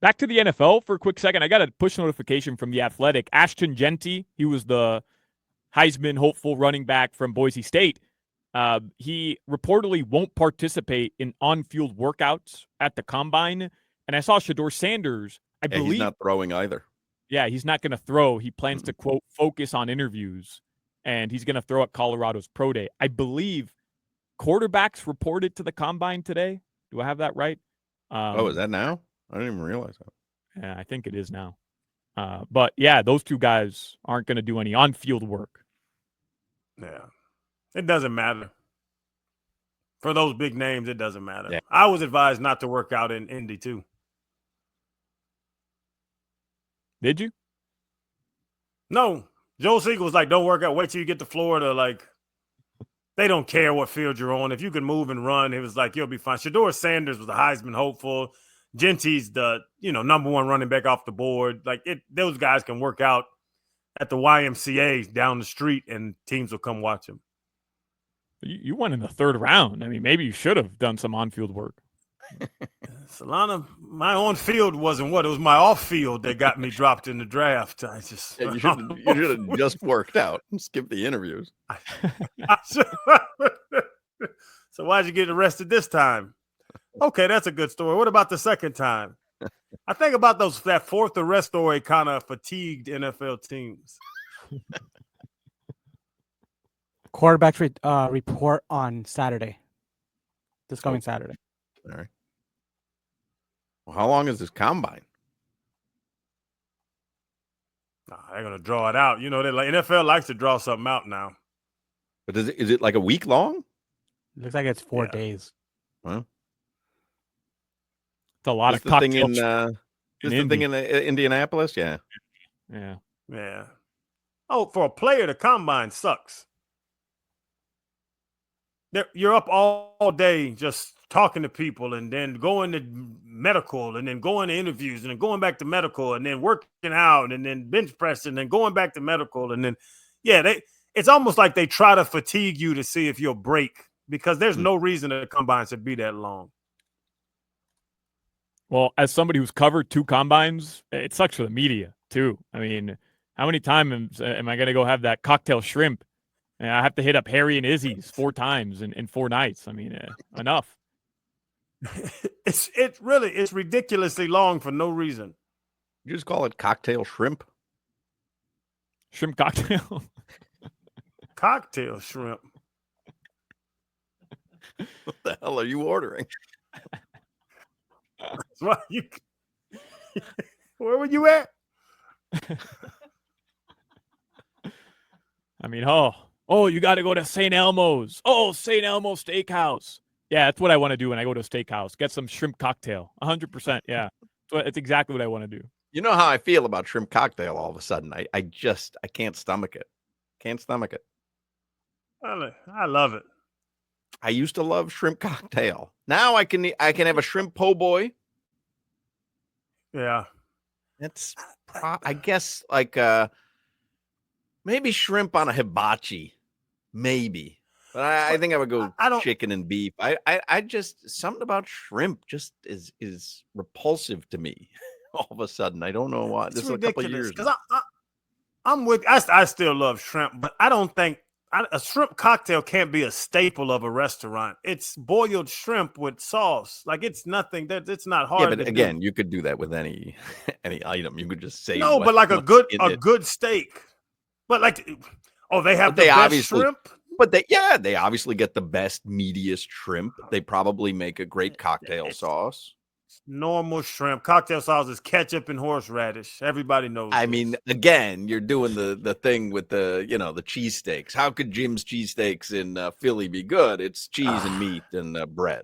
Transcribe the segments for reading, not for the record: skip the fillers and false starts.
Back to the NFL for a quick second. I got a push notification from The Athletic. Ashton Genty, he was the Heisman hopeful running back from Boise State. He reportedly won't participate in on-field workouts at the combine. And I saw Shador Sanders, I Yeah, he's believe. not throwing either. Yeah, he's not going to throw. He plans to, quote, focus on interviews, and he's going to throw at Colorado's pro day. I believe quarterbacks reported to the combine today. Do I have that right? Is that now? I didn't even realize that. Yeah, I think it is now. But yeah, those two guys aren't going to do any on-field work. Yeah, it doesn't matter. For those big names, it doesn't matter. Yeah. I was advised not to work out in Indy too. Did you? No. Joe Siegel was like, don't work out. Wait till you get to Florida. Like, they don't care what field you're on. If you can move and run, it was like, you'll be fine. Shador Sanders was a Heisman hopeful. Genty's the, number one running back off the board. Like, those guys can work out at the YMCA down the street, and teams will come watch them. You went in the third round. I mean, maybe you should have done some on-field work. Solana, my on-field wasn't what it was. My off-field that got me dropped in the draft. I just you should have just worked out and skipped the interviews. So why'd you get arrested this time? Okay, that's a good story. What about the second time? I think about that fourth arrest story kind of fatigued NFL teams. Quarterbacks report on Saturday. This coming Saturday. All right. Well, how long is this combine? They're gonna draw it out. NFL likes to draw something out now. But is it like a week long? Looks like it's 4 days. Well, it's a lot of cocktail. Is the thing in Indianapolis? Yeah. Yeah. Oh, for a player, the combine sucks. You're up all day just talking to people, and then going to medical, and then going to interviews, and then going back to medical, and then working out, and then bench pressing, and then going back to medical, and then it's almost like they try to fatigue you to see if you'll break, because there's no reason the combine should be that long. Well, as somebody who's covered 2 combines, it sucks for the media too. I mean, how many times am I going to go have that cocktail shrimp? And I have to hit up Harry and Izzy's 4 times in 4 nights. I mean, enough. It's ridiculously long for no reason. You just call it cocktail shrimp? Shrimp cocktail? Cocktail shrimp. What the hell are you ordering? Where were you at? I mean, you got to go to St. Elmo's. Oh, St. Elmo Steakhouse. Yeah, that's what I want to do when I go to a steakhouse. Get some shrimp cocktail. 100%. Yeah, it's exactly what I want to do. You know how I feel about shrimp cocktail all of a sudden. I can't stomach it. Can't stomach it. I love it. I used to love shrimp cocktail. Now I can have a shrimp po' boy. Yeah. That's I guess like maybe shrimp on a hibachi. Maybe. But I think I would go chicken and beef. I just something about shrimp just is repulsive to me all of a sudden. I don't know why. This is a couple of years. Because I still love shrimp, but I don't think a shrimp cocktail can't be a staple of a restaurant. It's boiled shrimp with sauce. Like, it's nothing that it's not hard. Yeah, but again, you could do that with any item. You could just say but like a good steak. But like, they have the best shrimp. But they obviously get the best, meatiest shrimp. They probably make a great cocktail sauce. Normal shrimp. Cocktail sauce is ketchup and horseradish. Everybody knows. I mean, again, you're doing the thing with the cheesesteaks. How could Jim's cheesesteaks in Philly be good? It's cheese and meat and bread.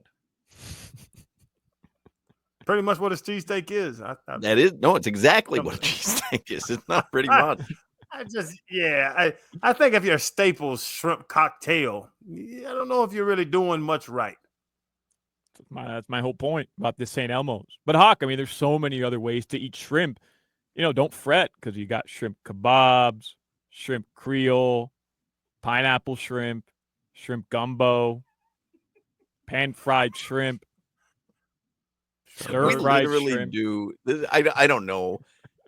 Pretty much what a cheesesteak is. It's exactly what a cheesesteak is. It's not pretty much. I think if your staples shrimp cocktail, I don't know if you're really doing much right. That's my whole point about this St. Elmo's. But Hawk, I mean, there's so many other ways to eat shrimp. Don't fret, because you got shrimp kebabs, shrimp Creole, pineapple shrimp gumbo, pan-fried shrimp. Stir We fried literally shrimp. do. I don't know.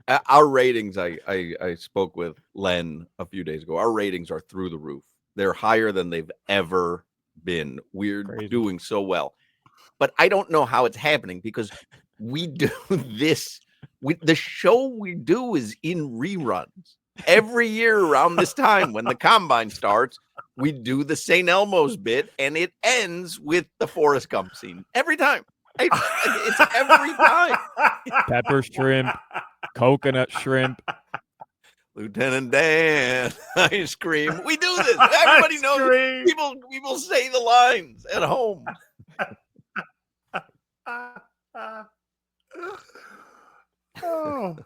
Our ratings, I spoke with Len a few days ago. Our ratings are through the roof. They're higher than they've ever been. We're Crazy. doing so well. But I don't know how it's happening because we do this. The show we do is in reruns. Every year around this time when the combine starts, we do the St. Elmo's bit, and it ends with the Forrest Gump scene. Every time. It's every time. Pepper shrimp, coconut shrimp. Lieutenant Dan, ice cream. We do this. Everybody knows it. People say the lines at home. Oh.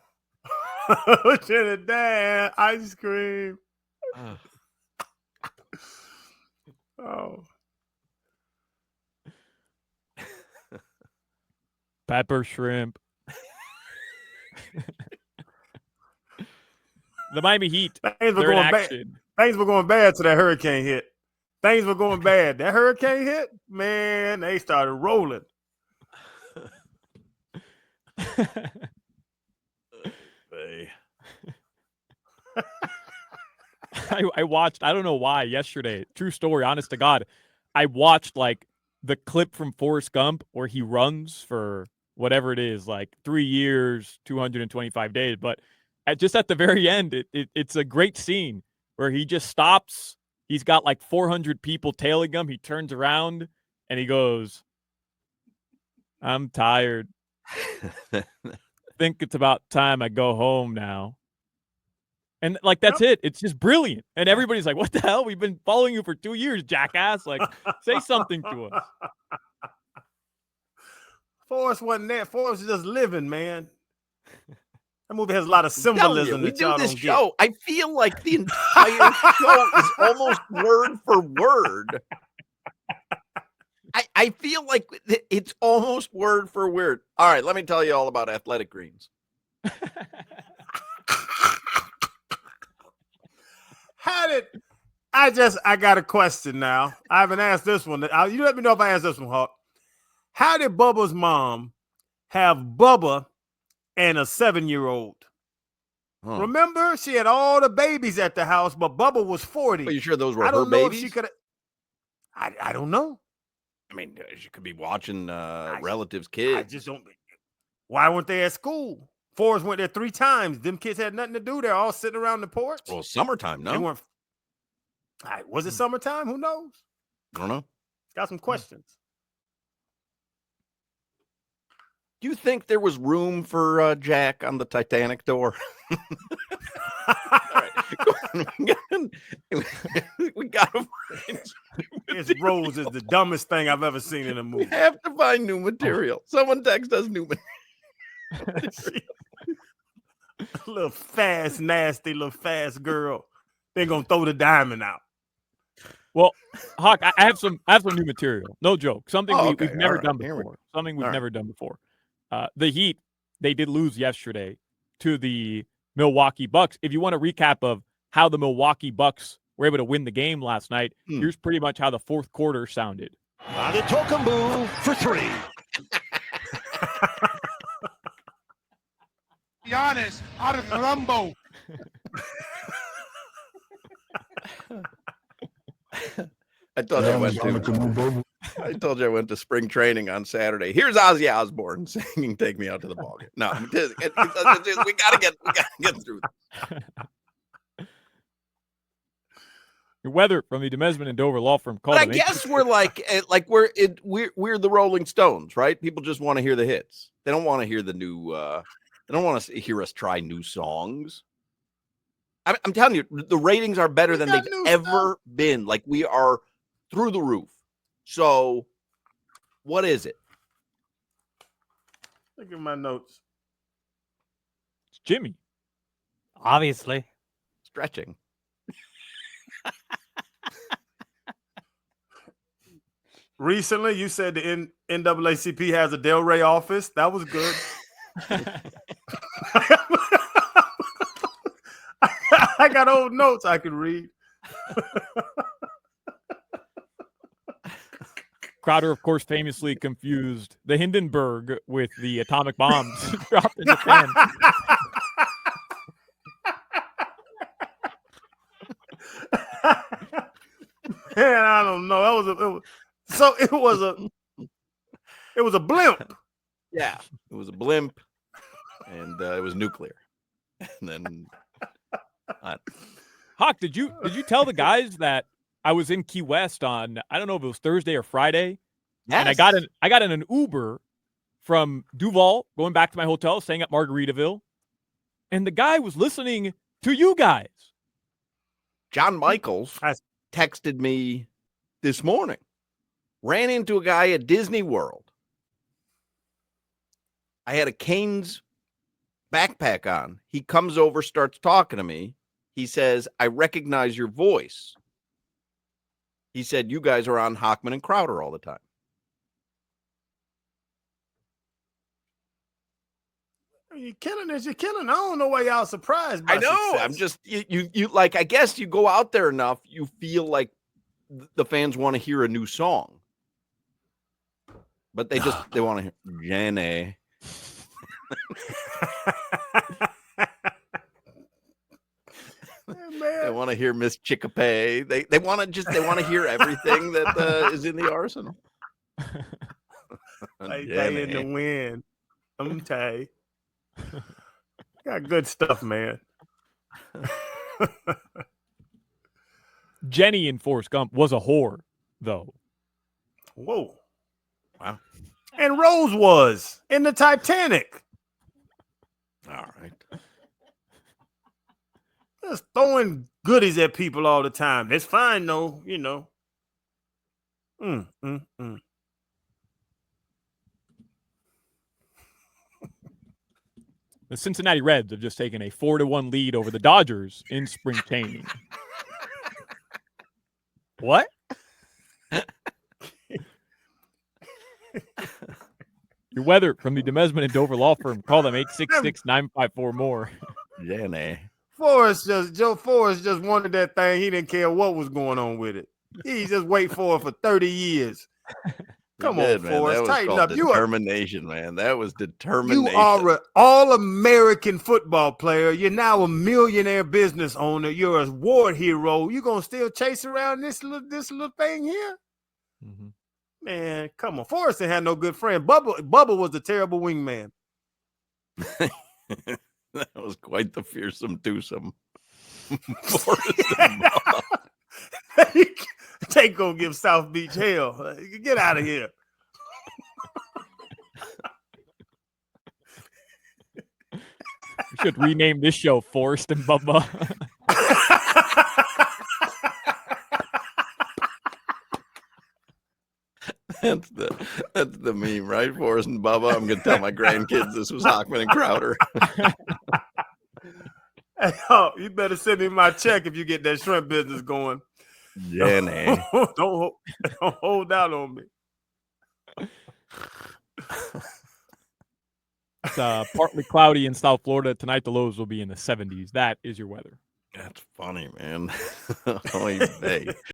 Lieutenant Dan, ice cream. Oh. Pepper shrimp. The Miami Heat. Things were They're in going bad. action. Things were going bad till that hurricane hit. Things were going bad. That hurricane hit, man, they started rolling. I watched, I don't know why, yesterday, true story, honest to God, I watched like the clip from Forrest Gump where he runs for whatever it is, like 3 years, 225 days. But just at the very end, it's a great scene where he just stops. He's got like 400 people tailing him. He turns around and he goes, "I'm tired. Think it's about time I go home now." And like, that's it. It's just brilliant. And everybody's like, "What the hell? We've been following you for 2 years, jackass. Like, say something to us." Forrest wasn't there. Forrest was just living, man. That movie has a lot of symbolism. We do this show. I feel like the entire show is almost word for word. I feel like it's almost word for word. All right, let me tell you all about Athletic Greens. I got a question now. I haven't asked this one. You let me know if I ask this one, Hawk. How did Bubba's mom have Bubba and a 7-year-old? Huh. Remember, she had all the babies at the house, but Bubba was 40. Are you sure those were her babies? I don't know if she could. I don't know. I mean, she could be watching relatives' kids. I just don't. Why weren't they at school? Forrest went there 3 times. Them kids had nothing to do. They're all sitting around the porch. Well, summertime, no? They weren't. Was it summertime? Who knows? I don't know. Got some questions. Do you think there was room for Jack on the Titanic door? We got to find. His Rose is the dumbest thing I've ever seen in a movie. We have to find new material. Someone text us new material. Little fast, nasty, little fast girl. They're gonna throw the diamond out. Well, Hawk, I have some new material. No joke. Something we've never done before. Something we've never done before. The Heat, they did lose yesterday to the Milwaukee Bucks. If you want a recap of how the Milwaukee Bucks were able to win the game last night, here's pretty much how the fourth quarter sounded. Antetokounmpo for 3. Giannis out of Colombo. I told you I went to spring training on Saturday. Here's Ozzy Osbourne singing "Take Me Out to the Ball Game." No, we gotta get through this. Your weather from the Demesman and Dover law firm called. But I guess we're we're the Rolling Stones, right? People just want to hear the hits. They don't want to hear the new. They don't want to hear us try new songs. I'm telling you, the ratings are better than they've ever been. Like, we are through the roof. So, what is it? Look at my notes. It's Jimmy. Obviously. Stretching. Recently, you said the NAACP has a Delray office. That was good. I got old notes I can read. Crowder, of course, famously confused the Hindenburg with the atomic bombs dropped in Japan. Man, I don't know. It was a blimp. Yeah, it was a blimp, and it was nuclear. And then, Hawk, did you tell the guys that I was in Key West on, I don't know if it was Thursday or Friday, yes. and I got in an Uber from Duval going back to my hotel, staying at Margaritaville, and the guy was listening to you guys. John Michaels texted me this morning. Ran into a guy at Disney World. I had a Canes backpack on. He comes over, starts talking to me. He says, I recognize your voice. He said, you guys are on Hockman and Crowder all the time. You're killing us. You're killing. I don't know why y'all surprised by I know. success. I'm just, you like, I guess you go out there enough, you feel like the fans want to hear a new song. But they want to hear Jenny. They want to hear Miss Chickapay. They want to hear everything that is in the arsenal. They in the wind. Tay. Got good stuff, man. Jenny in Forrest Gump was a whore, though. Whoa. Wow. And Rose was in the Titanic. All right. Just throwing goodies at people all the time. It's fine, though, you know. The Cincinnati Reds have just taken a 4-1 lead over the Dodgers in spring training. What? Your weather from the Demesman and Dover Law Firm. Call them 866-954-MORE. Jenny. Joe Forrest just wanted that thing. He didn't care what was going on with it. He just wait for it for 30 years. Come on, Forrest, tighten up. Determination, man. That was determination. You are an all-American football player. You're now a millionaire business owner. You're a war hero. You gonna still chase around this little thing here? Mm-hmm. Man, come on. Forrest didn't have no good friend. Bubba was a terrible wingman. That was quite the fearsome twosome. Forrest and Bubba. They gonna give South Beach hell. Get out of here. We should rename this show Forrest and Bubba. That's the meme, right? Forrest and Bubba. I'm gonna tell my grandkids this was Hockman and Crowder. Hey, oh, you better send me my check if you get that shrimp business going. Jenny. Don't hold out on me. It's partly cloudy in South Florida. Tonight, the lows will be in the 70s. That is your weather. That's funny, man. Oy vey.